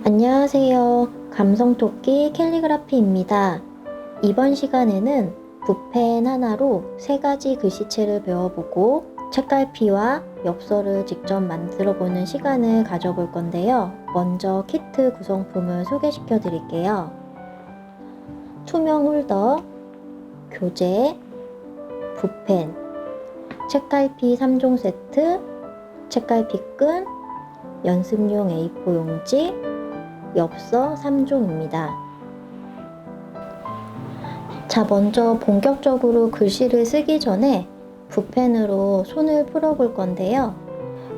안녕하세요. 감성토끼 캘리그라피입니다. 이번 시간에는 붓펜 하나로 3가지 글씨체를 배워보고 책갈피와 엽서를 직접 만들어 보는 시간을 가져볼 건데요. 먼저 키트 구성품을 소개시켜 드릴게요. 투명 홀더, 교재, 붓펜, 책갈피 3종 세트, 책갈피 끈, 연습용 A4 용지, 엽서 3종입니다. 자, 먼저 본격적으로 글씨를 쓰기 전에 붓펜으로 손을 풀어볼 건데요.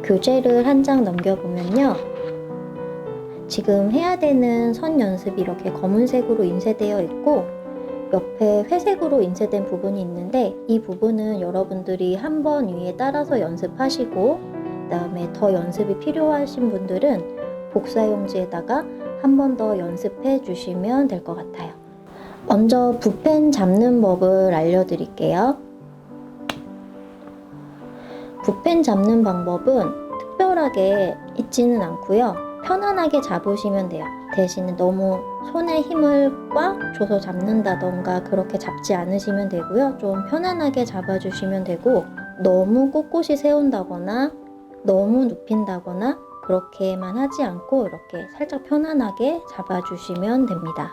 교재를 한 장 넘겨보면요. 지금 해야 되는 선 연습이 이렇게 검은색으로 인쇄되어 있고 옆에 회색으로 인쇄된 부분이 있는데 이 부분은 여러분들이 한 번 위에 따라서 연습하시고 그 다음에 더 연습이 필요하신 분들은 복사용지에다가 한 번 더 연습해 주시면 될 것 같아요. 먼저 붓펜 잡는 법을 알려드릴게요. 붓펜 잡는 방법은 특별하게 있지는 않고요. 편안하게 잡으시면 돼요. 대신에 너무 손에 힘을 꽉 줘서 잡는다던가 그렇게 잡지 않으시면 되고요. 좀 편안하게 잡아주시면 되고 너무 꼿꼿이 세운다거나 너무 눕힌다거나 그렇게만 하지 않고 이렇게 살짝 편안하게 잡아주시면 됩니다.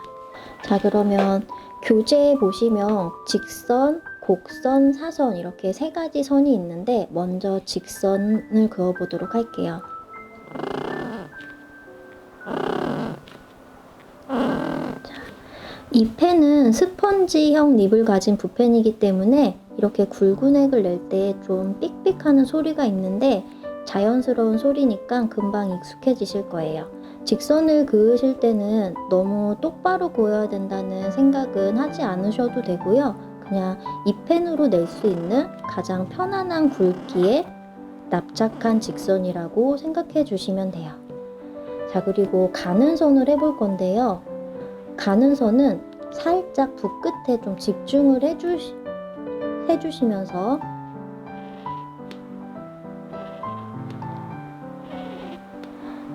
자, 그러면 교재에 보시면 직선, 곡선, 사선 이렇게 3가지 선이 있는데 먼저 직선을 그어보도록 할게요. 이 펜은 스펀지형 립을 가진 붓펜이기 때문에 이렇게 굵은 액을 낼 때 좀 삑삑하는 소리가 있는데 자연스러운 소리니까 금방 익숙해지실 거예요. 직선을 그으실 때는 너무 똑바로 그어야 된다는 생각은 하지 않으셔도 되고요. 그냥 이 펜으로 낼 수 있는 가장 편안한 굵기의 납작한 직선이라고 생각해 주시면 돼요. 자, 그리고 가는 선을 해볼 건데요. 가는 선은 살짝 붓끝에 좀 집중을 해주시면서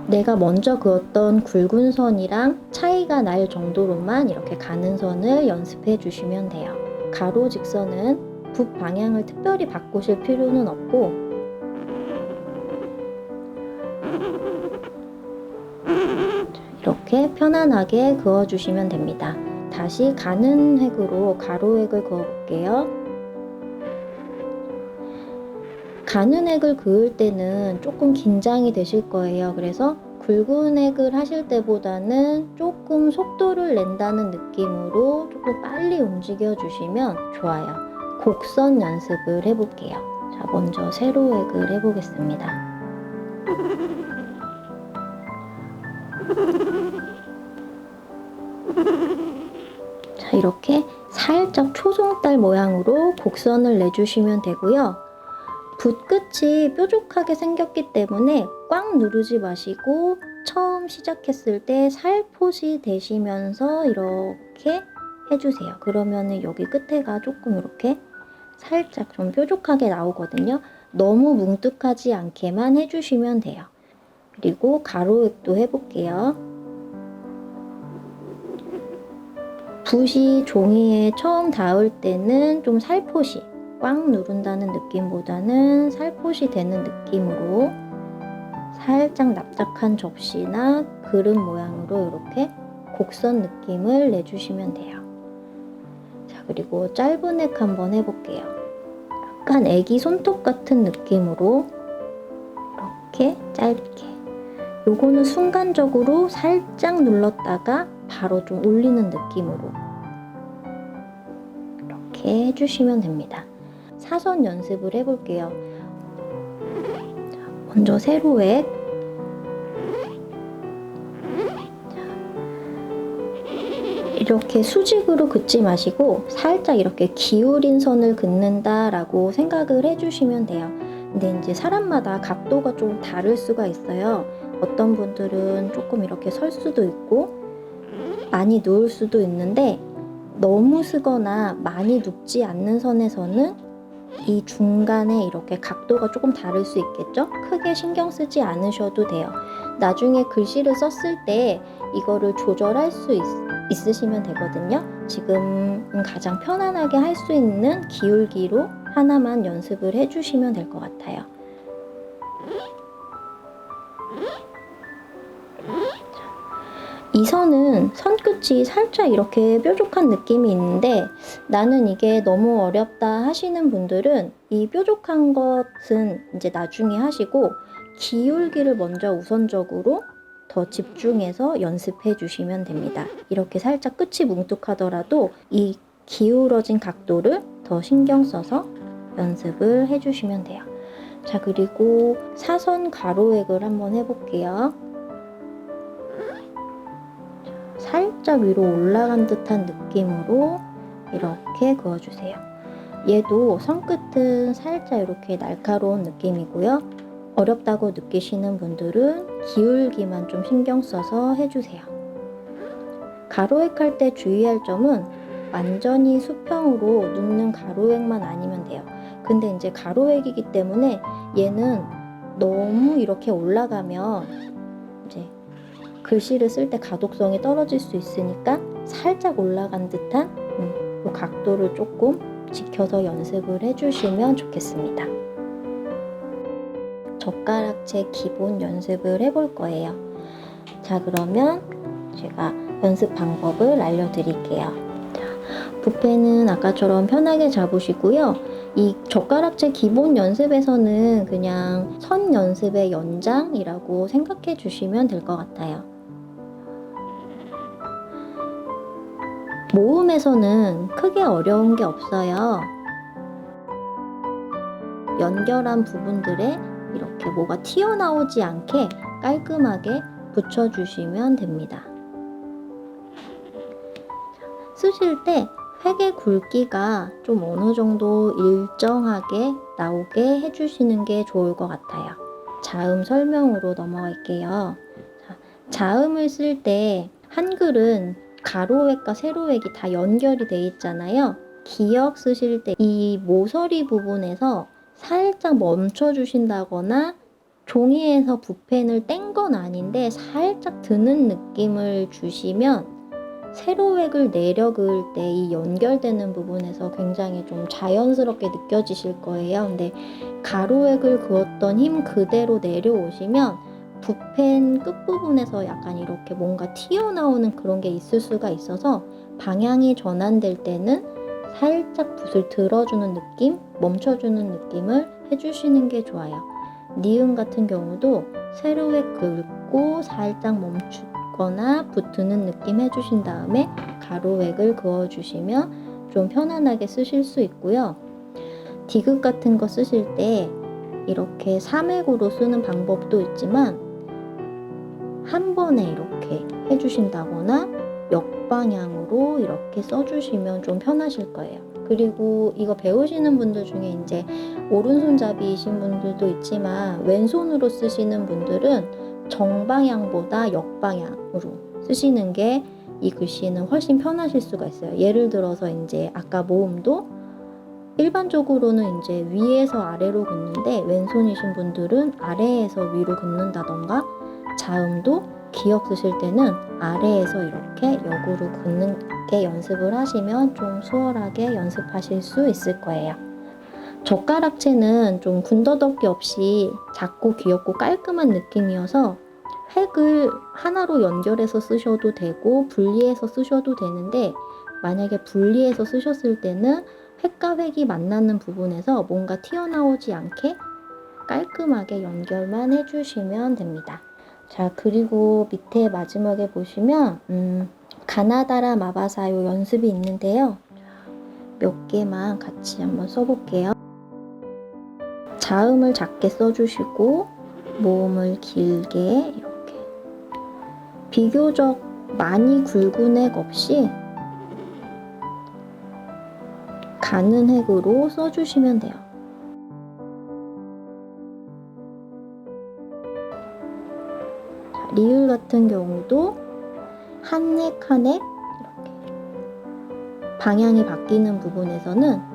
내가 먼저 그었던 굵은 선이랑 차이가 날 정도로만 이렇게 가는 선을 연습해 주시면 돼요. 가로 직선은 붓 방향을 특별히 바꾸실 필요는 없고 이렇게 편안하게 그어주시면 됩니다. 다시 가는 획으로 가로 획을 그어볼게요. 가는 획을 그을 때는 조금 긴장이 되실 거예요. 그래서 굵은 획을 하실 때보다는 조금 속도를 낸다는 느낌으로 조금 빨리 움직여 주시면 좋아요. 곡선 연습을 해볼게요. 자, 먼저 세로 획을 해보겠습니다. 자, 이렇게 살짝 초송달 모양으로 곡선을 내주시면 되고요. 붓끝이 뾰족하게 생겼기 때문에 꽉 누르지 마시고 처음 시작했을 때 살포시 되시면서 이렇게 해주세요. 그러면은 여기 끝에가 조금 이렇게 살짝 좀 뾰족하게 나오거든요. 너무 뭉툭하지 않게만 해주시면 돼요. 그리고 가로획도 해볼게요. 붓이 종이에 처음 닿을 때는 좀 살포시, 꽉 누른다는 느낌보다는 살포시 되는 느낌으로 살짝 납작한 접시나 그릇 모양으로 이렇게 곡선 느낌을 내주시면 돼요. 자, 그리고 짧은 획 한번 해볼게요. 약간 애기 손톱 같은 느낌으로 이렇게 짧게. 요거는 순간적으로 살짝 눌렀다가 바로 좀 올리는 느낌으로 이렇게 해주시면 됩니다. 사선 연습을 해볼게요. 먼저 세로 획. 이렇게 수직으로 긋지 마시고 살짝 이렇게 기울인 선을 긋는다라고 생각을 해주시면 돼요. 근데 이제 사람마다 각도가 좀 다를 수가 있어요. 어떤 분들은 조금 이렇게 설 수도 있고 많이 누울 수도 있는데 너무 쓰거나 많이 눕지 않는 선에서는 이 중간에 이렇게 각도가 조금 다를 수 있겠죠? 크게 신경 쓰지 않으셔도 돼요. 나중에 글씨를 썼을 때 이거를 조절할 수 있으시면 되거든요. 지금은 가장 편안하게 할 수 있는 기울기로 하나만 연습을 해주시면 될 것 같아요. 이 선은 선끝이 살짝 이렇게 뾰족한 느낌이 있는데 나는 이게 너무 어렵다 하시는 분들은 이 뾰족한 것은 이제 나중에 하시고 기울기를 먼저 우선적으로 더 집중해서 연습해 주시면 됩니다. 이렇게 살짝 끝이 뭉툭하더라도 이 기울어진 각도를 더 신경 써서 연습을 해 주시면 돼요. 자, 그리고 사선 가로획을 한번 해볼게요. 살짝 위로 올라간 듯한 느낌으로 이렇게 그어주세요. 얘도 선끝은 살짝 이렇게 날카로운 느낌이고요. 어렵다고 느끼시는 분들은 기울기만 좀 신경 써서 해주세요. 가로획 할 때 주의할 점은 완전히 수평으로 눕는 가로획만 아니면 돼요. 근데 이제 가로획이기 때문에 얘는 너무 이렇게 올라가면 이제 글씨를 쓸 때 가독성이 떨어질 수 있으니까 살짝 올라간 듯한 이 각도를 조금 지켜서 연습을 해주시면 좋겠습니다. 젓가락채 기본 연습을 해볼 거예요. 자, 그러면 제가 연습 방법을 알려드릴게요. 자, 붓펜은 아까처럼 편하게 잡으시고요. 이 젓가락채 기본 연습에서는 그냥 선 연습의 연장이라고 생각해 주시면 될 것 같아요. 모음에서는 크게 어려운 게 없어요. 연결한 부분들에 이렇게 뭐가 튀어나오지 않게 깔끔하게 붙여주시면 됩니다. 쓰실 때 획의 굵기가 좀 어느 정도 일정하게 나오게 해주시는 게 좋을 것 같아요. 자음 설명으로 넘어갈게요. 자음을 쓸 때 한글은 가로획과 세로획이 다 연결이 돼 있잖아요. 기역 쓰실 때 이 모서리 부분에서 살짝 멈춰 주신다거나 종이에서 붓펜을 뗀 건 아닌데 살짝 드는 느낌을 주시면 세로획을 내려 그을 때 이 연결되는 부분에서 굉장히 좀 자연스럽게 느껴지실 거예요. 근데 가로획을 그었던 힘 그대로 내려오시면 붓펜 끝부분에서 약간 이렇게 뭔가 튀어나오는 그런 게 있을 수가 있어서 방향이 전환될 때는 살짝 붓을 들어주는 느낌, 멈춰주는 느낌을 해주시는 게 좋아요. 니은 같은 경우도 세로획 긁고 살짝 멈추거나 붓 드는 느낌 해주신 다음에 가로획을 그어주시면 좀 편안하게 쓰실 수 있고요. 디귿 같은 거 쓰실 때 이렇게 3획으로 쓰는 방법도 있지만 한 번에 이렇게 해주신다거나 역방향으로 이렇게 써주시면 좀 편하실 거예요. 그리고 이거 배우시는 분들 중에 이제 오른손잡이이신 분들도 있지만 왼손으로 쓰시는 분들은 정방향보다 역방향으로 쓰시는 게 이 글씨는 훨씬 편하실 수가 있어요. 예를 들어서 이제 아까 모음도 일반적으로는 이제 위에서 아래로 긋는데 왼손이신 분들은 아래에서 위로 긋는다던가 자음도 기역 쓰실 때는 아래에서 이렇게 역으로 긋는 게 연습을 하시면 좀 수월하게 연습하실 수 있을 거예요. 젓가락채는 좀 군더더기 없이 작고 귀엽고 깔끔한 느낌이어서 획을 하나로 연결해서 쓰셔도 되고 분리해서 쓰셔도 되는데 만약에 분리해서 쓰셨을 때는 획과 획이 만나는 부분에서 뭔가 튀어나오지 않게 깔끔하게 연결만 해주시면 됩니다. 자, 그리고 밑에 마지막에 보시면 가나다라 마바사요 연습이 있는데요. 몇 개만 같이 한번 써볼게요. 자음을 작게 써주시고 모음을 길게 이렇게 비교적 많이 굵은 획 없이 가는 획으로 써주시면 돼요. 자, 리을 같은 경우도 한 획 한 획 이렇게 방향이 바뀌는 부분에서는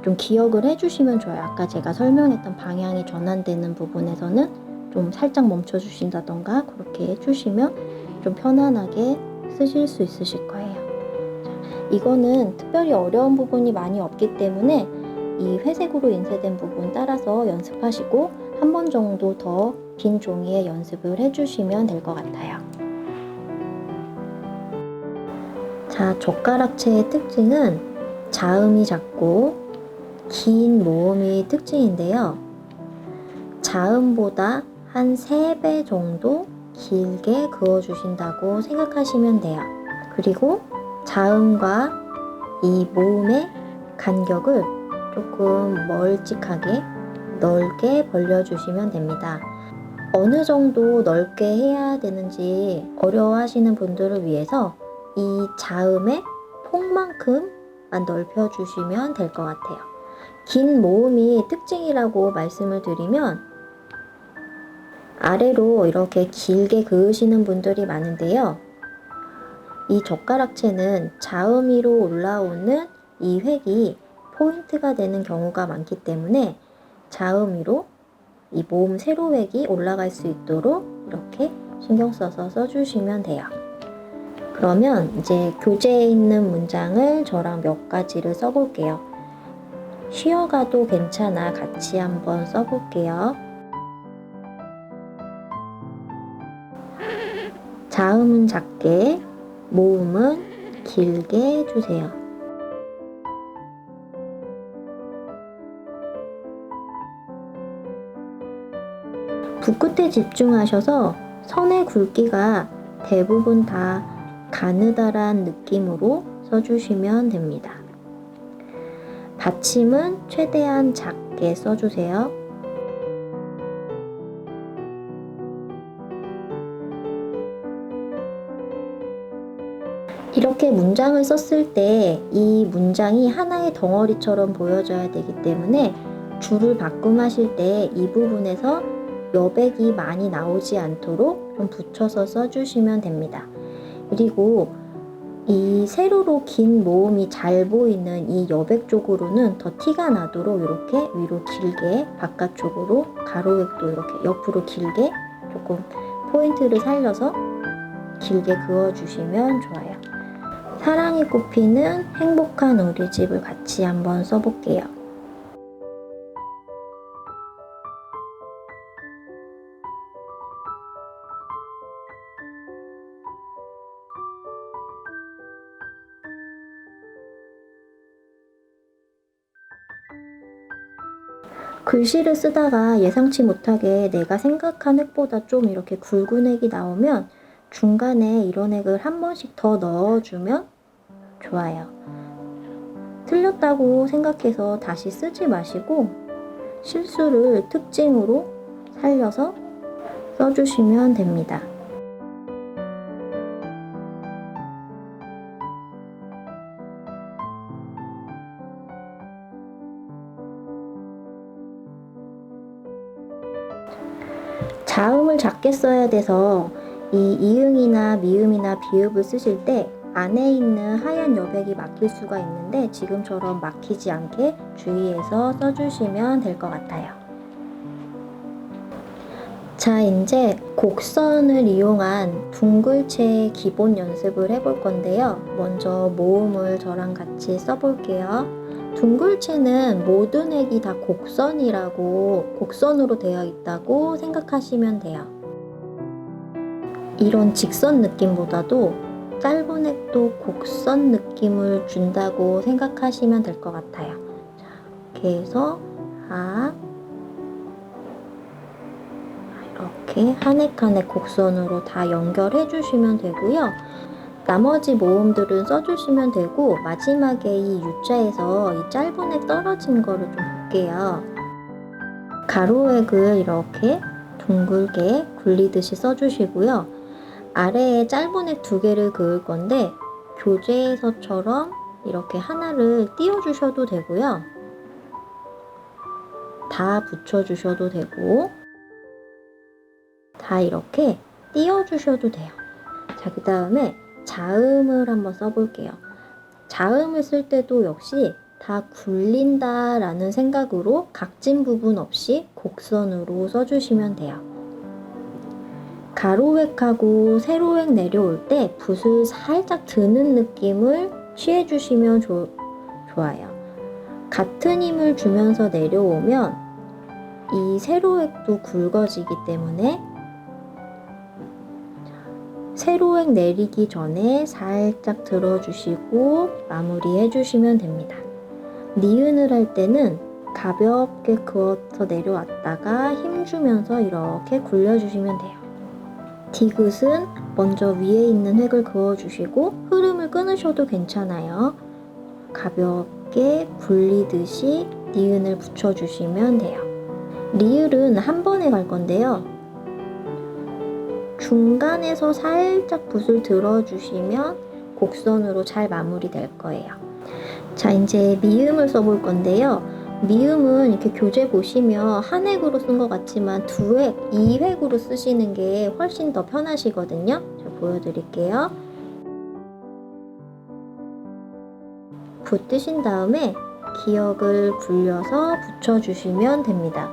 좀 기억을 해주시면 좋아요. 아까 제가 설명했던 방향이 전환되는 부분에서는 좀 좀 살짝 멈춰 주신다던가 그렇게 해주시면 좀 편안하게 쓰실 수 있으실 거예요. 자, 이거는 특별히 어려운 부분이 많이 없기 때문에 이 회색으로 인쇄된 부분 따라서 연습하시고 한 번 정도 더 빈 종이에 연습을 해주시면 될 것 같아요. 자, 젓가락체의 특징은 자음이 작고 긴 모음이 특징인데요. 자음보다 한 3배 정도 길게 그어주신다고 생각하시면 돼요. 그리고 자음과 이 모음의 간격을 조금 멀찍하게 넓게 벌려주시면 됩니다. 어느 정도 넓게 해야 되는지 어려워하시는 분들을 위해서 이 자음의 폭만큼만 넓혀주시면 될 것 같아요. 긴 모음이 특징이라고 말씀을 드리면 아래로 이렇게 길게 그으시는 분들이 많은데요. 이 젓가락체는 자음 위로 올라오는 이 획이 포인트가 되는 경우가 많기 때문에 자음 위로 이 모음 세로획이 올라갈 수 있도록 이렇게 신경 써서 써주시면 돼요. 그러면 이제 교재에 있는 문장을 저랑 몇 가지를 써볼게요. 쉬어가도 괜찮아 같이 한번 써볼게요. 자음은 작게, 모음은 길게 해주세요. 붓끝에 집중하셔서 선의 굵기가 대부분 다 가느다란 느낌으로 써주시면 됩니다. 받침은 최대한 작게 써주세요. 이렇게 문장을 썼을 때 이 문장이 하나의 덩어리처럼 보여져야 되기 때문에 줄을 바꿈하실 때 이 부분에서 여백이 많이 나오지 않도록 좀 붙여서 써주시면 됩니다. 그리고 이 세로로 긴 모음이 잘 보이는 이 여백 쪽으로는 더 티가 나도록 이렇게 위로 길게 바깥쪽으로 가로획도 이렇게 옆으로 길게 조금 포인트를 살려서 길게 그어주시면 좋아요. 사랑이 꽃피는 행복한 우리 집을 같이 한번 써볼게요. 글씨를 쓰다가 예상치 못하게 내가 생각한 획보다 좀 이렇게 굵은 획이 나오면 중간에 이런 획을 한 번씩 더 넣어주면 좋아요. 틀렸다고 생각해서 다시 쓰지 마시고 실수를 특징으로 살려서 써주시면 됩니다. 자음을 작게 써야 돼서 이 이응이나 미음이나 비읍을 쓰실 때 안에 있는 하얀 여백이 막힐 수가 있는데 지금처럼 막히지 않게 주의해서 써주시면 될 것 같아요. 자, 이제 곡선을 이용한 둥글체의 기본 연습을 해볼 건데요. 먼저 모음을 저랑 같이 써볼게요. 둥글체는 모든 획이 다 곡선으로 되어 있다고 생각하시면 돼요. 이런 직선 느낌보다도 짧은 획도 곡선 느낌을 준다고 생각하시면 될 것 같아요. 자, 이렇게 해서 이렇게 한 획 한 획 곡선으로 다 연결해 주시면 되고요. 나머지 모음들은 써주시면 되고 마지막에 이 U자에서 이 짧은 획 떨어진 거를 좀 볼게요. 가로획을 이렇게 둥글게 굴리듯이 써주시고요. 아래에 짧은 획 2개를 그을 건데 교재에서처럼 이렇게 하나를 띄워주셔도 되고요. 다 붙여주셔도 되고 다 이렇게 띄워주셔도 돼요. 자, 그 다음에 자음을 한번 써볼게요. 자음을 쓸 때도 역시 다 굴린다 라는 생각으로 각진 부분 없이 곡선으로 써주시면 돼요. 가로획하고 세로획 내려올 때 붓을 살짝 드는 느낌을 취해주시면 좋아요. 같은 힘을 주면서 내려오면 이 세로획도 굵어지기 때문에 세로획 내리기 전에 살짝 들어주시고 마무리해 주시면 됩니다. 니은을 할 때는 가볍게 그어서 내려왔다가 힘 주면서 이렇게 굴려주시면 돼요. 디귿은 먼저 위에 있는 획을 그어주시고 흐름을 끊으셔도 괜찮아요. 가볍게 굴리듯이 니은을 붙여주시면 돼요. 리을은 한 번에 갈 건데요. 중간에서 살짝 붓을 들어주시면 곡선으로 잘 마무리될 거예요. 자, 이제 미음을 써볼 건데요. 미음은 이렇게 교재 보시면 한 획으로 쓴 것 같지만 두 획, 2획으로 쓰시는 게 훨씬 더 편하시거든요. 제가 보여드릴게요. 붓 뜨신 다음에 기역을 굴려서 붙여주시면 됩니다.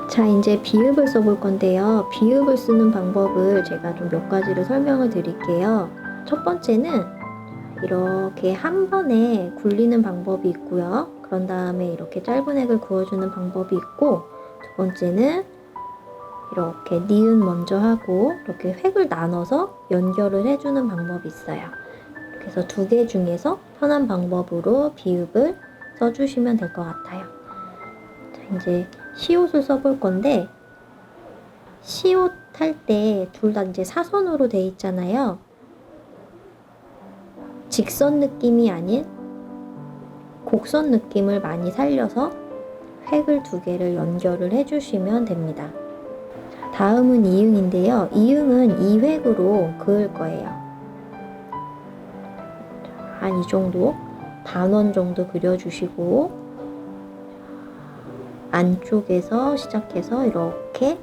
자, 이제 비읍을 써볼 건데요. 비읍을 쓰는 방법을 제가 좀 몇 가지를 설명을 드릴게요. 첫 번째는 이렇게 한 번에 굴리는 방법이 있고요. 그런 다음에 이렇게 짧은 획을 그어주는 방법이 있고, 두 번째는 이렇게 니은 먼저 하고 이렇게 획을 나눠서 연결을 해주는 방법이 있어요. 그래서 두 개 중에서 편한 방법으로 비읍을 써주시면 될 것 같아요. 자, 이제 시옷을 써볼 건데, 시옷 할 때 둘 다 이제 사선으로 돼 있잖아요. 직선 느낌이 아닌 곡선 느낌을 많이 살려서 획을 두 개를 연결을 해주시면 됩니다. 다음은 이응인데요. 이응은 2획으로 그을 거예요. 한 이 정도, 반원 정도 그려주시고 안쪽에서 시작해서 이렇게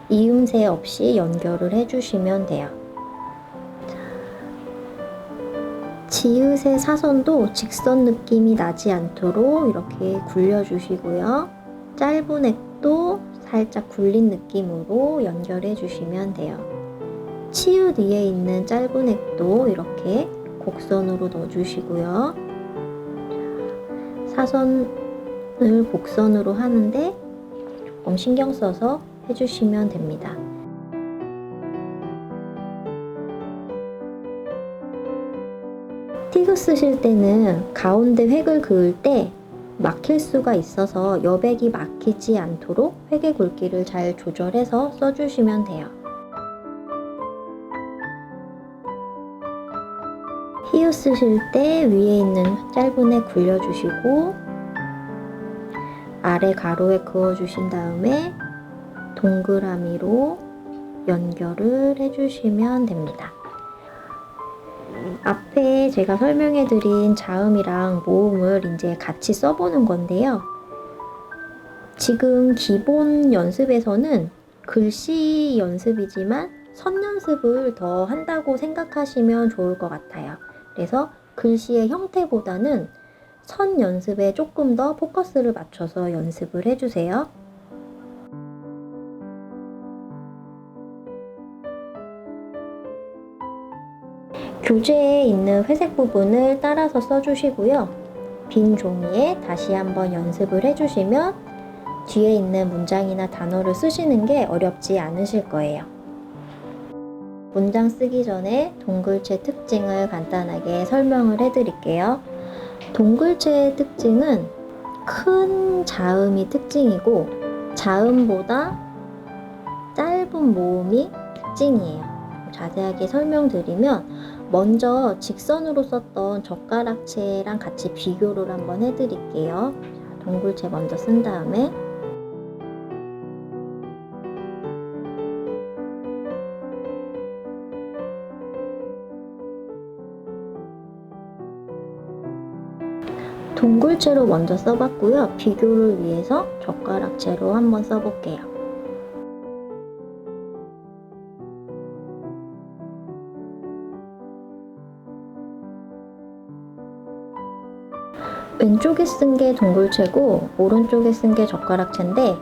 이음새 없이 연결을 해주시면 돼요. 지읒의 사선도 직선 느낌이 나지 않도록 이렇게 굴려주시고요. 짧은 획도 살짝 굴린 느낌으로 연결해 주시면 돼요. 치읒 위에 있는 짧은 획도 이렇게 곡선으로 넣어주시고요. 사선을 곡선으로 하는데 조금 신경 써서 해주시면 됩니다. 티귿 쓰실 때는 가운데 획을 그을 때 막힐 수가 있어서 여백이 막히지 않도록 획의 굵기를 잘 조절해서 써주시면 돼요. 히읗 쓰실 때 위에 있는 짧은 획 굴려주시고 아래 가로에 그어주신 다음에 동그라미로 연결을 해주시면 됩니다. 앞에 제가 설명해드린 자음이랑 모음을 이제 같이 써보는 건데요. 지금 기본 연습에서는 글씨 연습이지만 선 연습을 더 한다고 생각하시면 좋을 것 같아요. 그래서 글씨의 형태보다는 선 연습에 조금 더 포커스를 맞춰서 연습을 해주세요. 교재에 있는 회색 부분을 따라서 써주시고요. 빈 종이에 다시 한번 연습을 해주시면 뒤에 있는 문장이나 단어를 쓰시는 게 어렵지 않으실 거예요. 문장 쓰기 전에 동글체 특징을 간단하게 설명을 해드릴게요. 동글체의 특징은 큰 자음이 특징이고 자음보다 짧은 모음이 특징이에요. 자세하게 설명드리면 먼저 직선으로 썼던 젓가락체랑 같이 비교를 한번 해드릴게요. 동글체 먼저 쓴 다음에 동글체로 먼저 써봤고요. 비교를 위해서 젓가락체로 한번 써볼게요. 왼쪽에 쓴 게 동글체고 오른쪽에 쓴 게 젓가락체인데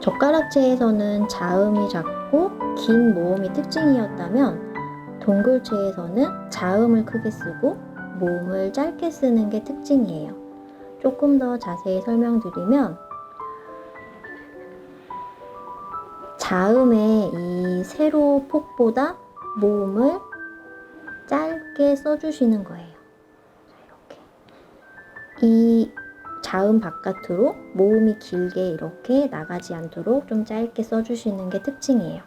젓가락체에서는 자음이 작고 긴 모음이 특징이었다면 동글체에서는 자음을 크게 쓰고 모음을 짧게 쓰는 게 특징이에요. 조금 더 자세히 설명드리면 자음의 이 세로 폭보다 모음을 짧게 써주시는 거예요. 이렇게. 이 자음 바깥으로 모음이 길게 이렇게 나가지 않도록 좀 짧게 써주시는 게 특징이에요.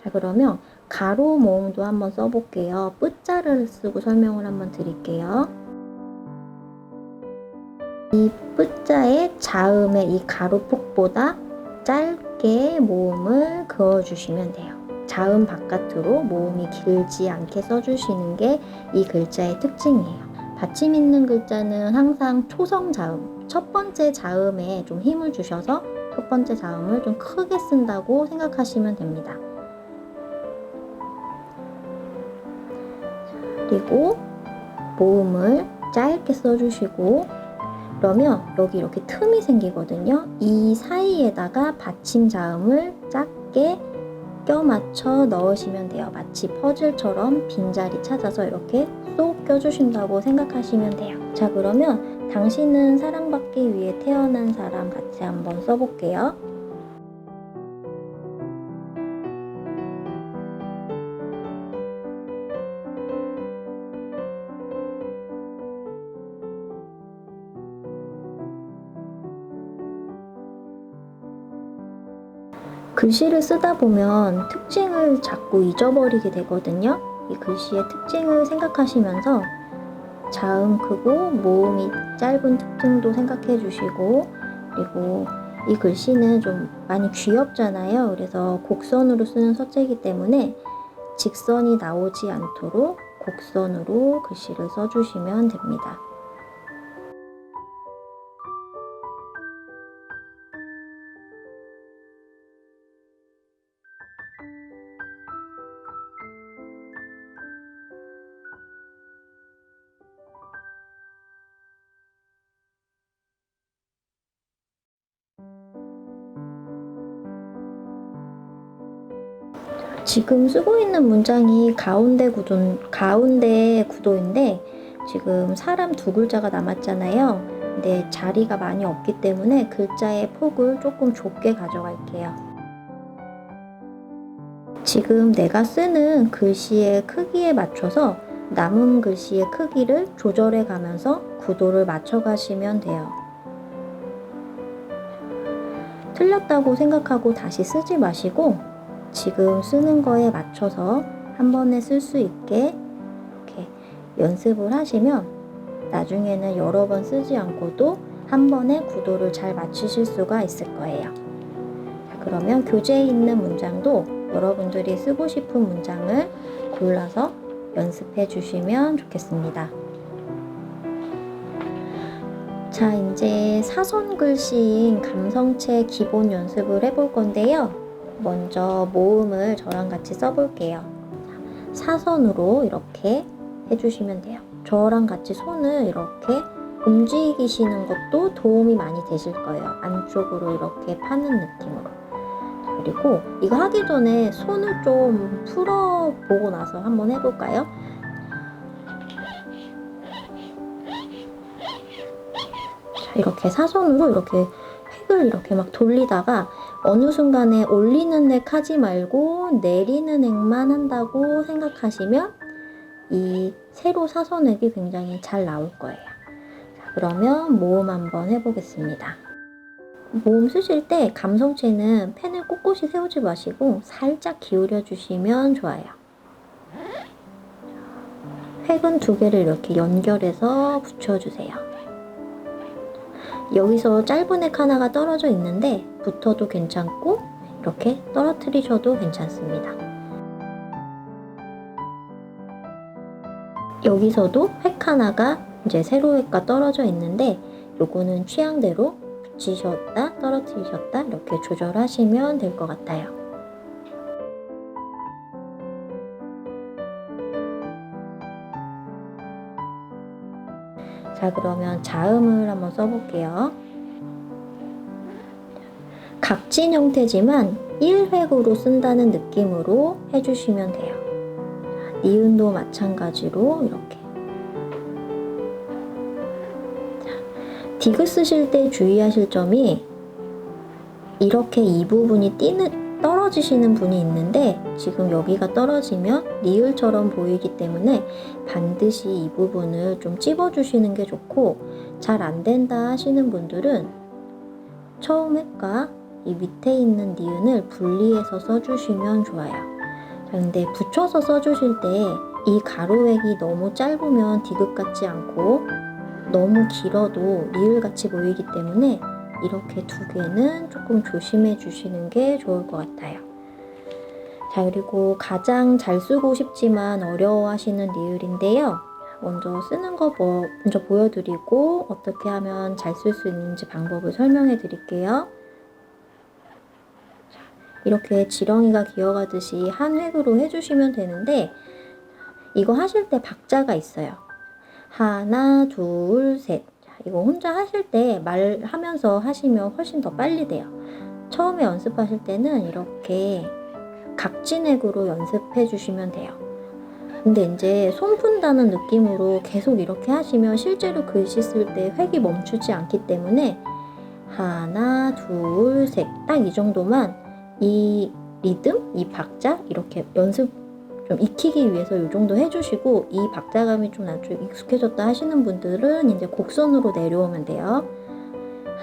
자, 그러면 가로 모음도 한번 써볼게요. 뿌자를 쓰고 설명을 한번 드릴게요. 이 뿌자의 자음의 이 가로폭보다 짧게 모음을 그어주시면 돼요. 자음 바깥으로 모음이 길지 않게 써주시는 게 이 글자의 특징이에요. 받침 있는 글자는 항상 초성 자음, 첫 번째 자음에 좀 힘을 주셔서 첫 번째 자음을 좀 크게 쓴다고 생각하시면 됩니다. 그리고 모음을 짧게 써주시고 그러면 여기 이렇게 틈이 생기거든요. 이 사이에다가 받침 자음을 작게 껴맞춰 넣으시면 돼요. 마치 퍼즐처럼 빈자리 찾아서 이렇게 쏙 껴주신다고 생각하시면 돼요. 자, 그러면 당신은 사랑받기 위해 태어난 사람 같이 한번 써볼게요. 글씨를 쓰다 보면 특징을 자꾸 잊어버리게 되거든요. 이 글씨의 특징을 생각하시면서 자음 크고 모음이 짧은 특징도 생각해 주시고 그리고 이 글씨는 좀 많이 귀엽잖아요. 그래서 곡선으로 쓰는 서체이기 때문에 직선이 나오지 않도록 곡선으로 글씨를 써주시면 됩니다. 지금 쓰고 있는 문장이 가운데 구도인데 지금 사람 두 글자가 남았잖아요. 근데 자리가 많이 없기 때문에 글자의 폭을 조금 좁게 가져갈게요. 지금 내가 쓰는 글씨의 크기에 맞춰서 남은 글씨의 크기를 조절해 가면서 구도를 맞춰 가시면 돼요. 틀렸다고 생각하고 다시 쓰지 마시고 지금 쓰는 거에 맞춰서 한 번에 쓸 수 있게 이렇게 연습을 하시면 나중에는 여러 번 쓰지 않고도 한 번에 구도를 잘 맞추실 수가 있을 거예요. 자, 그러면 교재에 있는 문장도 여러분들이 쓰고 싶은 문장을 골라서 연습해 주시면 좋겠습니다. 자, 이제 사선 글씨인 감성체 기본 연습을 해볼 건데요. 먼저 모음을 저랑 같이 써볼게요. 사선으로 이렇게 해주시면 돼요. 저랑 같이 손을 이렇게 움직이시는 것도 도움이 많이 되실 거예요. 안쪽으로 이렇게 파는 느낌으로. 그리고 이거 하기 전에 손을 좀 풀어보고 나서 한번 해볼까요? 자, 이렇게 사선으로 이렇게 획을 이렇게 막 돌리다가 어느 순간에 올리는 획 하지 말고 내리는 획만 한다고 생각하시면 이 세로 사선획이 굉장히 잘 나올 거예요. 자, 그러면 모음 한번 해보겠습니다. 모음 쓰실 때 감성체는 펜을 꼿꼿이 세우지 마시고 살짝 기울여 주시면 좋아요. 획은 두 개를 이렇게 연결해서 붙여주세요. 여기서 짧은 획 하나가 떨어져 있는데 붙어도 괜찮고 이렇게 떨어뜨리셔도 괜찮습니다. 여기서도 획 하나가 이제 세로 획과 떨어져 있는데 요거는 취향대로 붙이셨다 떨어뜨리셨다 이렇게 조절하시면 될 것 같아요. 자, 그러면 자음을 한번 써볼게요. 각진 형태지만 1획으로 쓴다는 느낌으로 해주시면 돼요. 니은도 마찬가지로 이렇게. 디귿 쓰실 때 주의하실 점이 이렇게 이 부분이 떨어지시는 분이 있는데 지금 여기가 떨어지면 니을처럼 보이기 때문에 반드시 이 부분을 좀 찝어주시는 게 좋고, 잘 안 된다 하시는 분들은 처음 획과 이 밑에 있는 니은을 분리해서 써주시면 좋아요. 자, 근데 붙여서 써주실 때 이 가로획이 너무 짧으면 디귿 같지 않고 너무 길어도 리을 같이 보이기 때문에 이렇게 두 개는 조금 조심해 주시는 게 좋을 것 같아요. 자, 그리고 가장 잘 쓰고 싶지만 어려워하시는 리을인데요. 먼저 쓰는 거 먼저 보여드리고 어떻게 하면 잘 쓸 수 있는지 방법을 설명해 드릴게요. 이렇게 지렁이가 기어가듯이 한 획으로 해주시면 되는데, 이거 하실 때 박자가 있어요. 하나, 둘, 셋. 이거 혼자 하실 때 말하면서 하시면 훨씬 더 빨리 돼요. 처음에 연습하실 때는 이렇게 각진획으로 연습해 주시면 돼요. 근데 이제 손 푼다는 느낌으로 계속 이렇게 하시면 실제로 글씨 쓸 때 획이 멈추지 않기 때문에 하나, 둘, 셋. 딱 이 정도만 이 리듬, 이 박자 이렇게 연습 좀 익히기 위해서 이 정도 해주시고, 이 박자감이 좀 나중에 익숙해졌다 하시는 분들은 이제 곡선으로 내려오면 돼요.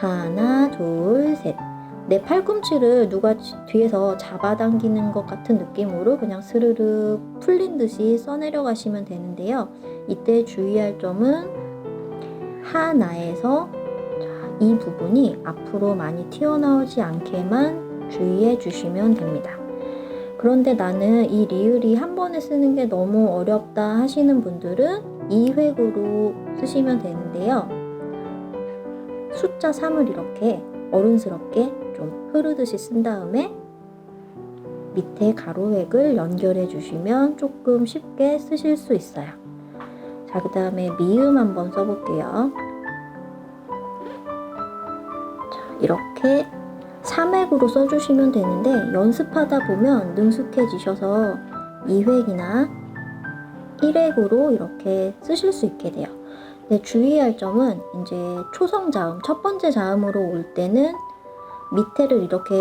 하나, 둘, 셋. 내 팔꿈치를 누가 뒤에서 잡아당기는 것 같은 느낌으로 그냥 스르르 풀린 듯이 써내려 가시면 되는데요. 이때 주의할 점은 하나에서 이 부분이 앞으로 많이 튀어나오지 않게만 주의해 주시면 됩니다. 그런데 나는 이 리을이 한 번에 쓰는 게 너무 어렵다 하시는 분들은 2획으로 쓰시면 되는데요. 숫자 3을 이렇게 어른스럽게 좀 흐르듯이 쓴 다음에 밑에 가로획을 연결해 주시면 조금 쉽게 쓰실 수 있어요. 자, 그 다음에 미음 한번 써볼게요. 자, 이렇게 3획으로 써주시면 되는데 연습하다 보면 능숙해지셔서 2획이나 1획으로 이렇게 쓰실 수 있게 돼요. 근데 주의할 점은 이제 초성자음, 첫 번째 자음으로 올 때는 밑에를 이렇게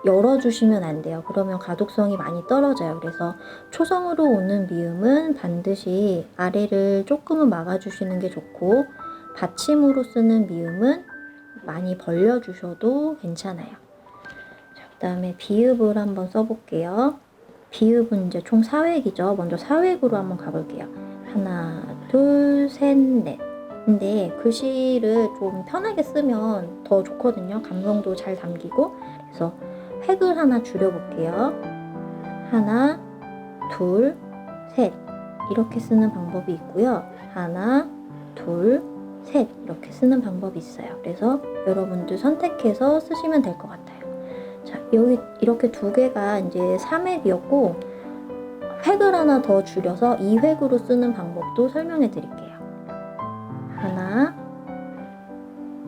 열어주시면 안 돼요. 그러면 가독성이 많이 떨어져요. 그래서 초성으로 오는 미음은 반드시 아래를 조금은 막아주시는 게 좋고, 받침으로 쓰는 미음은 많이 벌려주셔도 괜찮아요. 그 다음에 비읍을 한번 써볼게요. 비읍은 이제 총 4획이죠. 먼저 4획으로 한번 가볼게요. 하나, 둘, 셋, 넷. 근데 글씨를 좀 편하게 쓰면 더 좋거든요. 감성도 잘 담기고. 그래서 획을 하나 줄여볼게요. 하나, 둘, 셋. 이렇게 쓰는 방법이 있고요. 하나, 둘, 셋. 이렇게 쓰는 방법이 있어요. 그래서 여러분들 선택해서 쓰시면 될 것 같아요. 자, 여기 이렇게 두 개가 이제 3획이었고, 획을 하나 더 줄여서 2획으로 쓰는 방법도 설명해 드릴게요. 하나,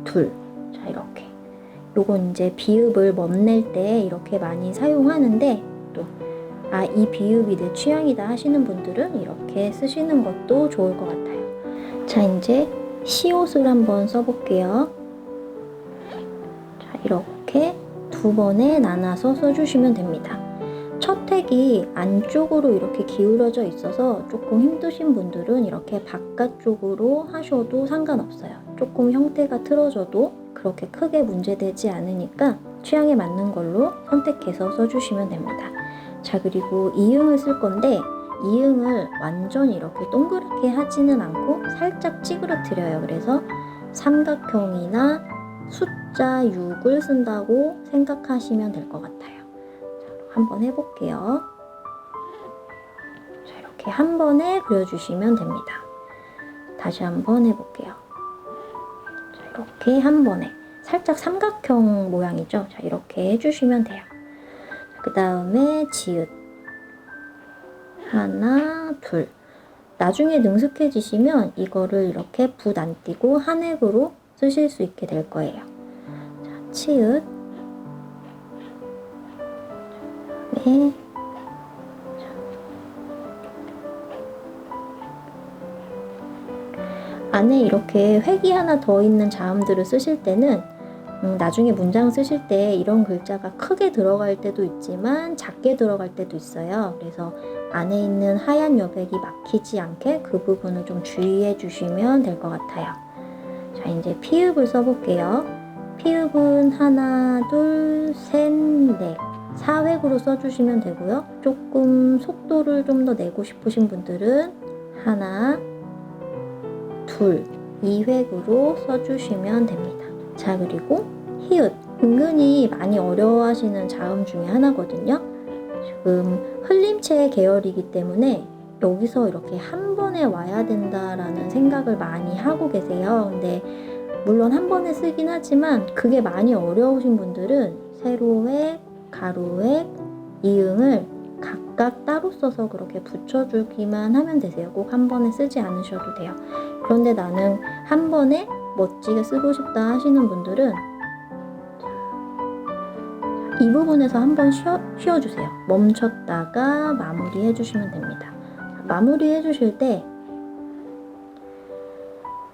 둘. 자, 이렇게. 요건 이제 비읍을 멋낼 때 이렇게 많이 사용하는데, 또, 이 비읍이 내 취향이다 하시는 분들은 이렇게 쓰시는 것도 좋을 것 같아요. 자, 이제 시옷을 한번 써볼게요. 자, 이렇게 두 번에 나눠서 써주시면 됩니다. 첫 획이 안쪽으로 이렇게 기울어져 있어서 조금 힘드신 분들은 이렇게 바깥쪽으로 하셔도 상관없어요. 조금 형태가 틀어져도 그렇게 크게 문제되지 않으니까 취향에 맞는 걸로 선택해서 써주시면 됩니다. 자, 그리고 이응을 쓸 건데, 이응을 완전히 이렇게 동그랗게 하지는 않고 살짝 찌그러뜨려요. 그래서 삼각형이나 숫자 6을 쓴다고 생각하시면 될 것 같아요. 자, 한번 해볼게요. 자, 이렇게 한 번에 그려주시면 됩니다. 다시 한번 해볼게요. 자, 이렇게 한 번에 살짝 삼각형 모양이죠. 자, 이렇게 해주시면 돼요. 그 다음에 지읒 하나, 둘. 나중에 능숙해지시면 이거를 이렇게 붓 안 띄고 한 획으로 쓰실 수 있게 될 거예요. 자, 치읓 다음에 안에 이렇게 획이 하나 더 있는 자음들을 쓰실 때는 나중에 문장 쓰실 때 이런 글자가 크게 들어갈 때도 있지만 작게 들어갈 때도 있어요. 그래서 안에 있는 하얀 여백이 막히지 않게 그 부분을 좀 주의해 주시면 될 것 같아요. 자, 이제 피읍을 써볼게요. 피읍은 하나, 둘, 셋, 넷, 4획으로 써주시면 되고요. 조금 속도를 좀 더 내고 싶으신 분들은 하나, 둘, 2획으로 써주시면 됩니다. 자, 그리고 히읗, 은근히 많이 어려워하시는 자음 중에 하나거든요. 지금 흘림체 계열이기 때문에 여기서 이렇게 한 번에 와야 된다라는 생각을 많이 하고 계세요. 근데 물론 한 번에 쓰긴 하지만 그게 많이 어려우신 분들은 세로획, 가로획, 이응을 각각 따로 써서 그렇게 붙여주기만 하면 되세요. 꼭 한 번에 쓰지 않으셔도 돼요. 그런데 나는 한 번에 멋지게 쓰고 싶다 하시는 분들은 이 부분에서 한번 쉬어주세요. 멈췄다가 마무리 해주시면 됩니다. 마무리 해주실 때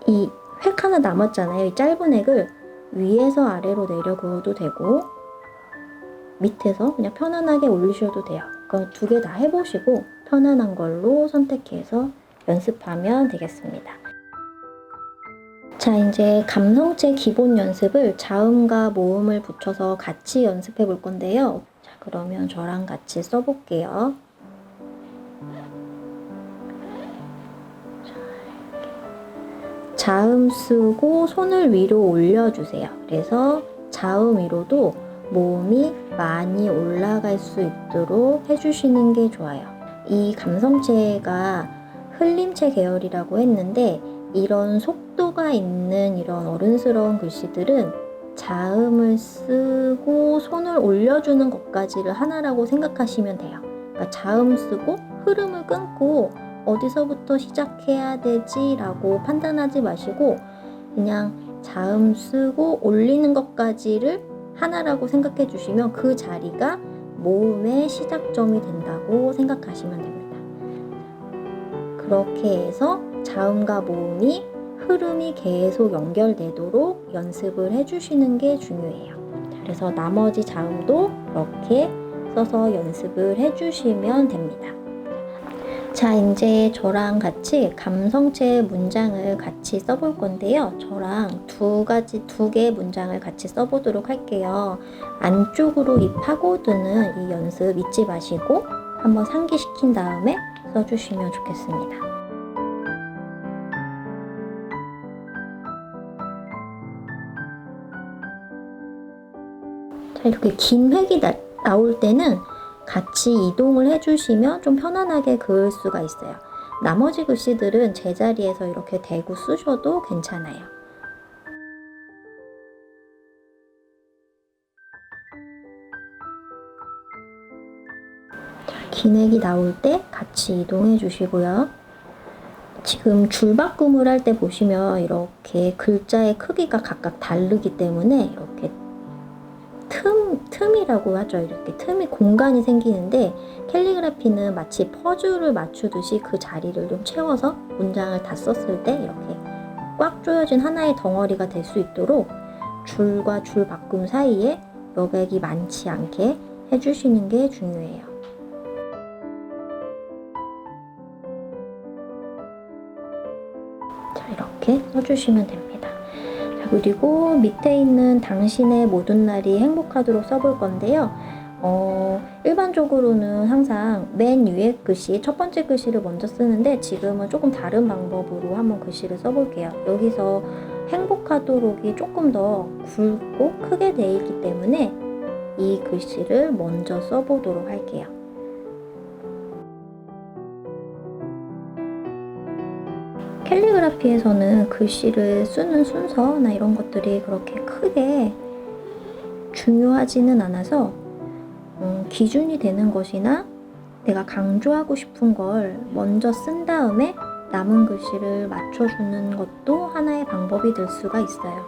이 획 하나 남았잖아요. 이 짧은 획을 위에서 아래로 내려 그어도 되고 밑에서 그냥 편안하게 올리셔도 돼요. 그럼 두 개 다 해보시고 편안한 걸로 선택해서 연습하면 되겠습니다. 자, 이제 감성체 기본 연습을 자음과 모음을 붙여서 같이 연습해 볼 건데요. 자, 그러면 저랑 같이 써볼게요. 자음 쓰고 손을 위로 올려주세요. 그래서 자음 위로도 모음이 많이 올라갈 수 있도록 해주시는 게 좋아요. 이 감성체가 흘림체 계열이라고 했는데 이런 속도가 있는 이런 어른스러운 글씨들은 자음을 쓰고 손을 올려주는 것까지를 하나라고 생각하시면 돼요. 그러니까 자음 쓰고 흐름을 끊고 어디서부터 시작해야 되지 라고 판단하지 마시고 그냥 자음 쓰고 올리는 것까지를 하나라고 생각해 주시면 그 자리가 모음의 시작점이 된다고 생각하시면 됩니다. 그렇게 해서 자음과 모음이 흐름이 계속 연결되도록 연습을 해주시는 게 중요해요. 그래서 나머지 자음도 이렇게 써서 연습을 해주시면 됩니다. 자, 이제 저랑 같이 감성체 문장을 같이 써볼 건데요. 저랑 두 개의 문장을 같이 써보도록 할게요. 안쪽으로 이 파고드는 이 연습 잊지 마시고 한번 상기시킨 다음에 써주시면 좋겠습니다. 자, 이렇게 긴 획이 나올 때는 같이 이동을 해주시면 좀 편안하게 그을 수가 있어요. 나머지 글씨들은 제자리에서 이렇게 대고 쓰셔도 괜찮아요. 긴 획이 나올 때 같이 이동해 주시고요. 지금 줄바꿈을 할 때 보시면 이렇게 글자의 크기가 각각 다르기 때문에 이렇게 틈이라고 하죠. 이렇게 틈이 공간이 생기는데 캘리그라피는 마치 퍼즐을 맞추듯이 그 자리를 좀 채워서 문장을 다 썼을 때 이렇게 꽉 조여진 하나의 덩어리가 될 수 있도록 줄과 줄 바꿈 사이에 여백이 많지 않게 해주시는 게 중요해요. 자, 이렇게 써주시면 됩니다. 자, 그리고 밑에 있는 당신의 모든 날이 행복하도록 써볼 건데요. 일반적으로는 항상 맨 위에 글씨, 첫 번째 글씨를 먼저 쓰는데 지금은 조금 다른 방법으로 한번 글씨를 써볼게요. 여기서 행복하도록이 조금 더 굵고 크게 돼 있기 때문에 이 글씨를 먼저 써보도록 할게요. 캘리그라피에서는 글씨를 쓰는 순서나 이런 것들이 그렇게 크게 중요하지는 않아서 기준이 되는 것이나 내가 강조하고 싶은 걸 먼저 쓴 다음에 남은 글씨를 맞춰주는 것도 하나의 방법이 될 수가 있어요.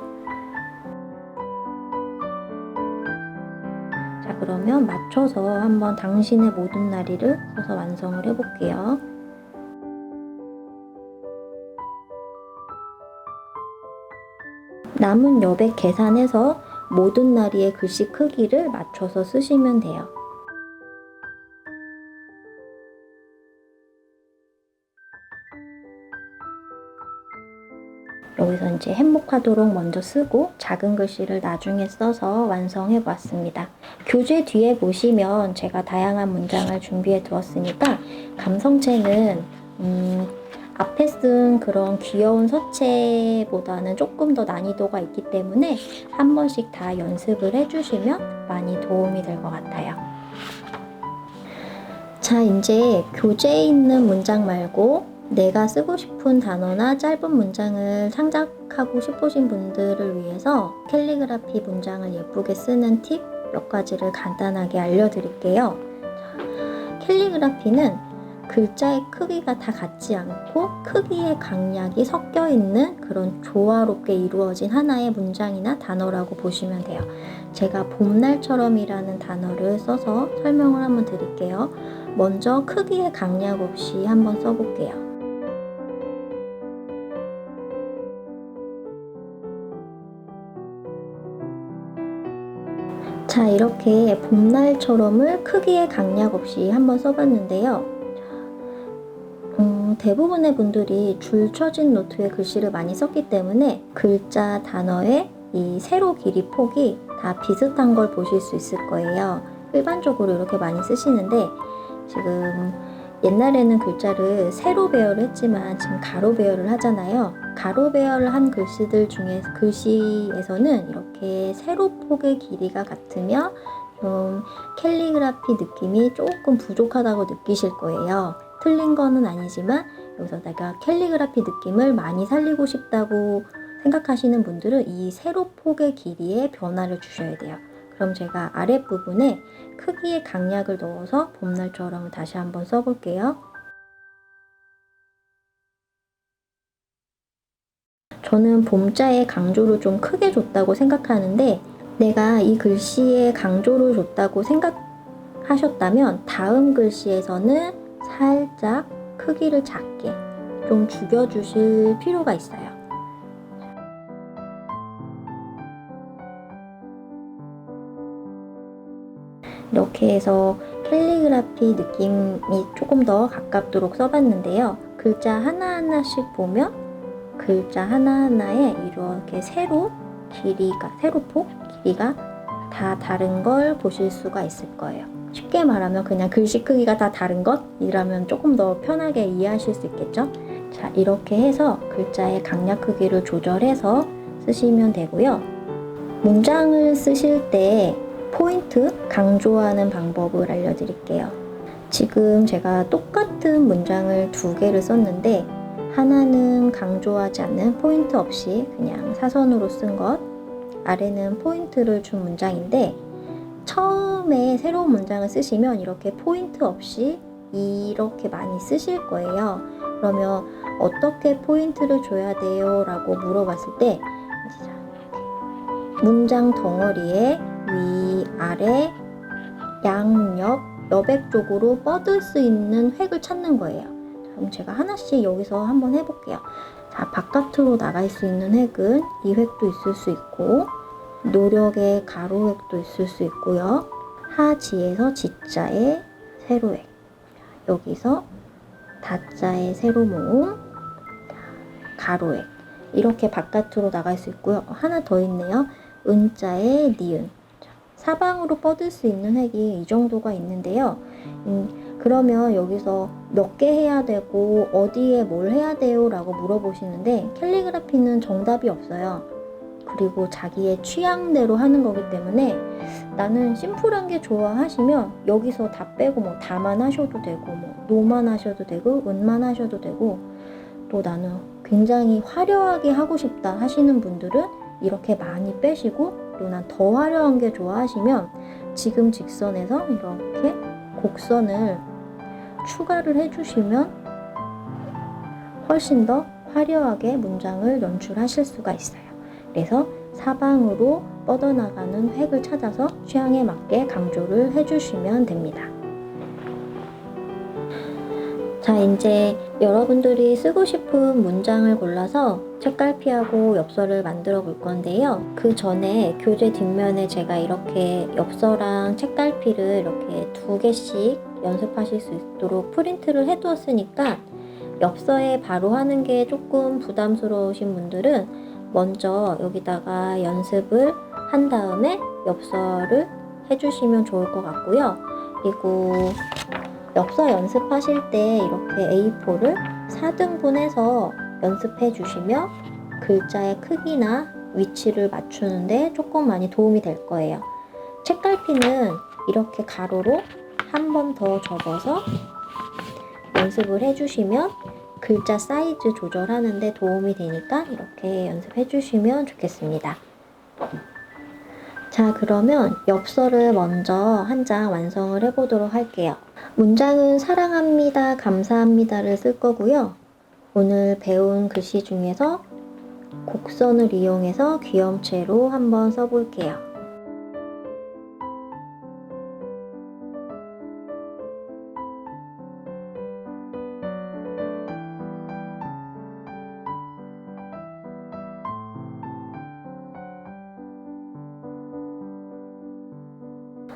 자, 그러면 맞춰서 한번 당신의 모든 날이를 써서 완성을 해볼게요. 남은 여백 계산해서 모든 날이의 글씨 크기를 맞춰서 쓰시면 돼요. 여기서 이제 행복하도록 먼저 쓰고 작은 글씨를 나중에 써서 완성해 보았습니다. 교재 뒤에 보시면 제가 다양한 문장을 준비해 두었으니까 감성체는 앞에 쓴 그런 귀여운 서체보다는 조금 더 난이도가 있기 때문에 한 번씩 다 연습을 해주시면 많이 도움이 될 것 같아요. 자, 이제 교재에 있는 문장 말고 내가 쓰고 싶은 단어나 짧은 문장을 창작하고 싶으신 분들을 위해서 캘리그라피 문장을 예쁘게 쓰는 팁 몇 가지를 간단하게 알려드릴게요. 캘리그라피는 글자의 크기가 다 같지 않고 크기의 강약이 섞여 있는 그런 조화롭게 이루어진 하나의 문장이나 단어라고 보시면 돼요. 제가 봄날처럼이라는 단어를 써서 설명을 한번 드릴게요. 먼저 크기의 강약 없이 한번 써볼게요. 자, 이렇게 봄날처럼을 크기의 강약 없이 한번 써봤는데요. 대부분의 분들이 줄 쳐진 노트에 글씨를 많이 썼기 때문에 글자, 단어의 이 세로 길이 폭이 다 비슷한 걸 보실 수 있을 거예요. 일반적으로 이렇게 많이 쓰시는데 지금 옛날에는 글자를 세로 배열을 했지만 지금 가로 배열을 하잖아요. 가로 배열을 한 글씨에서는 이렇게 세로 폭의 길이가 같으면 좀 캘리그라피 느낌이 조금 부족하다고 느끼실 거예요. 틀린 거는 아니지만 여기서 내가 캘리그라피 느낌을 많이 살리고 싶다고 생각하시는 분들은 이 세로 폭의 길이에 변화를 주셔야 돼요. 그럼 제가 아랫부분에 크기의 강약을 넣어서 봄날처럼 다시 한번 써볼게요. 저는 봄자의 강조를 좀 크게 줬다고 생각하는데 내가 이 글씨에 강조를 줬다고 생각하셨다면 다음 글씨에서는 살짝 크기를 작게 좀 죽여주실 필요가 있어요. 이렇게 해서 캘리그라피 느낌이 조금 더 가깝도록 써봤는데요. 글자 하나하나씩 보면 글자 하나하나에 이렇게 세로폭 길이가 다 다른 걸 보실 수가 있을 거예요. 쉽게 말하면 그냥 글씨 크기가 다 다른 것이라면 조금 더 편하게 이해하실 수 있겠죠? 자, 이렇게 해서 글자의 강약 크기를 조절해서 쓰시면 되고요. 문장을 쓰실 때 포인트, 강조하는 방법을 알려드릴게요. 지금 제가 똑같은 문장을 두 개를 썼는데 하나는 강조하지 않는 포인트 없이 그냥 사선으로 쓴 것, 아래는 포인트를 준 문장인데 처음에 새로운 문장을 쓰시면 이렇게 포인트 없이 이렇게 많이 쓰실 거예요. 그러면 어떻게 포인트를 줘야 돼요? 라고 물어봤을 때 문장 덩어리에 위, 아래, 양옆, 여백 쪽으로 뻗을 수 있는 획을 찾는 거예요. 그럼 제가 하나씩 여기서 한번 해볼게요. 자, 바깥으로 나갈 수 있는 획은 이 획도 있을 수 있고 노력의 가로 획도 있을 수 있고요. 하지에서 지자의 세로 획, 여기서 다자의 세로 모음, 가로 획, 이렇게 바깥으로 나갈 수 있고요. 하나 더 있네요. 은자의 니은, 사방으로 뻗을 수 있는 획이 이 정도가 있는데요. 그러면 여기서 몇 개 해야 되고 어디에 뭘 해야 돼요? 라고 물어보시는데 캘리그라피는 정답이 없어요. 그리고 자기의 취향대로 하는 거기 때문에 나는 심플한 게 좋아 하시면 여기서 다 빼고 뭐 다만 하셔도 되고 뭐 노만 하셔도 되고 은만 하셔도 되고 또 나는 굉장히 화려하게 하고 싶다 하시는 분들은 이렇게 많이 빼시고 또 난 더 화려한 게 좋아 하시면 지금 직선에서 이렇게 곡선을 추가를 해주시면 훨씬 더 화려하게 문장을 연출하실 수가 있어요. 그래서 사방으로 뻗어나가는 획을 찾아서 취향에 맞게 강조를 해주시면 됩니다. 자, 이제 여러분들이 쓰고 싶은 문장을 골라서 책갈피하고 엽서를 만들어 볼 건데요. 그 전에 교재 뒷면에 제가 이렇게 엽서랑 책갈피를 이렇게 2개씩 연습하실 수 있도록 프린트를 해 두었으니까 엽서에 바로 하는 게 조금 부담스러우신 분들은 먼저 여기다가 연습을 한 다음에 엽서를 해주시면 좋을 것 같고요. 그리고 엽서 연습하실 때 이렇게 A4를 4등분해서 연습해 주시면 글자의 크기나 위치를 맞추는데 조금 많이 도움이 될 거예요. 책갈피는 이렇게 가로로 한 번 더 접어서 연습을 해주시면 글자 사이즈 조절하는데 도움이 되니까 이렇게 연습해 주시면 좋겠습니다. 자, 그러면 엽서를 먼저 한 장 완성을 해보도록 할게요. 문장은 사랑합니다, 감사합니다를 쓸 거고요. 오늘 배운 글씨 중에서 곡선을 이용해서 귀염체로 한번 써볼게요.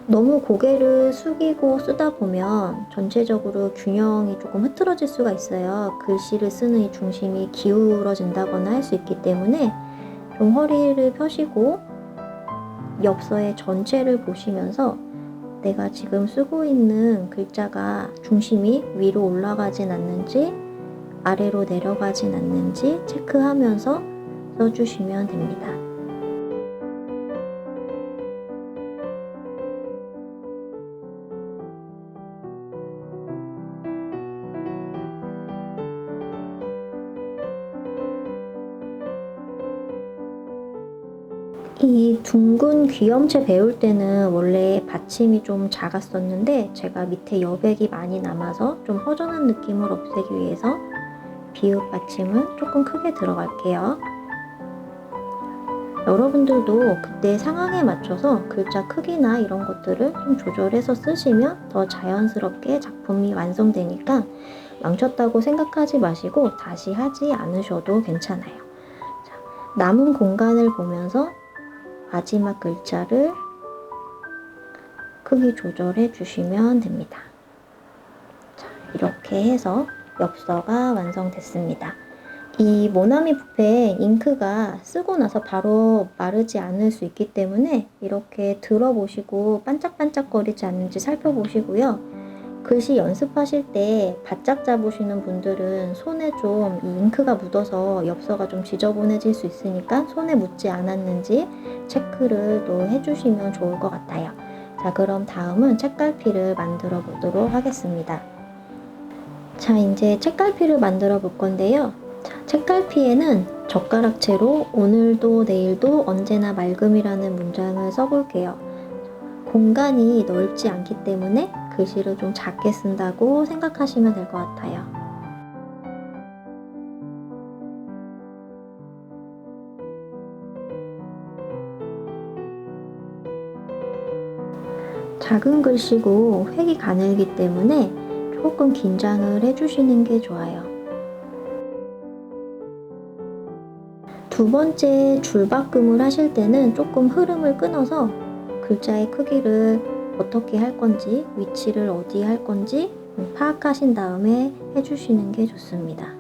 너무 고개를 숙이고 쓰다 보면 전체적으로 균형이 조금 흐트러질 수가 있어요. 글씨를 쓰는 이 중심이 기울어진다거나 할 수 있기 때문에 좀 허리를 펴시고 엽서의 전체를 보시면서 내가 지금 쓰고 있는 글자가 중심이 위로 올라가진 않는지 아래로 내려가진 않는지 체크하면서 써주시면 됩니다. 이 둥근 귀염체 배울 때는 원래 받침이 좀 작았었는데 제가 밑에 여백이 많이 남아서 좀 허전한 느낌을 없애기 위해서 비읍 받침은 조금 크게 들어갈게요. 여러분들도 그때 상황에 맞춰서 글자 크기나 이런 것들을 좀 조절해서 쓰시면 더 자연스럽게 작품이 완성되니까 망쳤다고 생각하지 마시고 다시 하지 않으셔도 괜찮아요. 자, 남은 공간을 보면서 마지막 글자를 크기 조절해 주시면 됩니다. 자, 이렇게 해서 엽서가 완성됐습니다. 이 모나미 붓에 잉크가 쓰고 나서 바로 마르지 않을 수 있기 때문에 이렇게 들어보시고 반짝반짝거리지 않는지 살펴보시고요. 글씨 연습하실 때 바짝 잡으시는 분들은 손에 좀 이 잉크가 묻어서 엽서가 좀 지저분해질 수 있으니까 손에 묻지 않았는지 체크를 또 해주시면 좋을 것 같아요. 자, 그럼 다음은 책갈피를 만들어 보도록 하겠습니다. 자, 이제 책갈피를 만들어 볼 건데요. 자, 책갈피에는 젓가락채로 오늘도 내일도 언제나 맑음이라는 문장을 써볼게요. 공간이 넓지 않기 때문에 글씨를 좀 작게 쓴다고 생각하시면 될 것 같아요. 작은 글씨고 획이 가늘기 때문에 조금 긴장을 해주시는 게 좋아요. 두 번째 줄바꿈을 하실 때는 조금 흐름을 끊어서 글자의 크기를 어떻게 할 건지, 위치를 어디에 할 건지 파악하신 다음에 해주시는 게 좋습니다.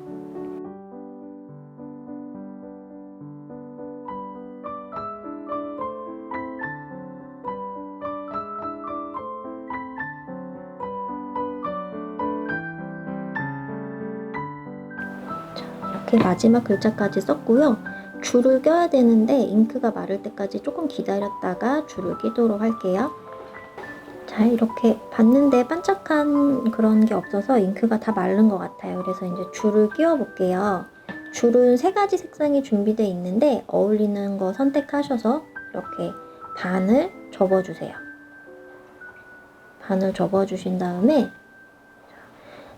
이렇게 마지막 글자까지 썼고요. 줄을 껴야 되는데 잉크가 마를 때까지 조금 기다렸다가 줄을 끼도록 할게요. 자, 이렇게 봤는데 반짝한 그런 게 없어서 잉크가 다 마른 것 같아요. 그래서 이제 줄을 끼워 볼게요. 줄은 3가지 색상이 준비되어 있는데 어울리는 거 선택하셔서 이렇게 반을 접어주세요. 반을 접어주신 다음에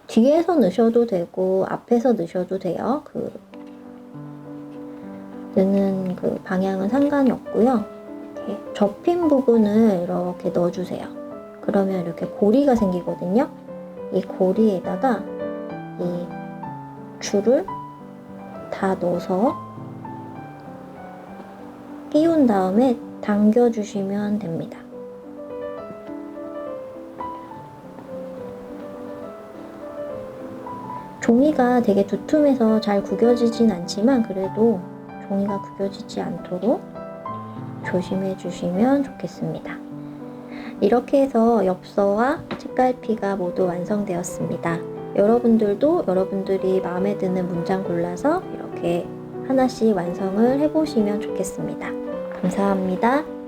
뒤에서 넣으셔도 되고 앞에서 넣으셔도 돼요. 넣는 그 방향은 상관이 없고요. 이렇게 접힌 부분을 이렇게 넣어주세요. 그러면 이렇게 고리가 생기거든요. 이 고리에다가 이 줄을 다 넣어서 끼운 다음에 당겨주시면 됩니다. 종이가 되게 두툼해서 잘 구겨지진 않지만 그래도 종이가 구겨지지 않도록 조심해 주시면 좋겠습니다. 이렇게 해서 엽서와 책갈피가 모두 완성되었습니다. 여러분들도 여러분들이 마음에 드는 문장 골라서 이렇게 하나씩 완성을 해보시면 좋겠습니다. 감사합니다.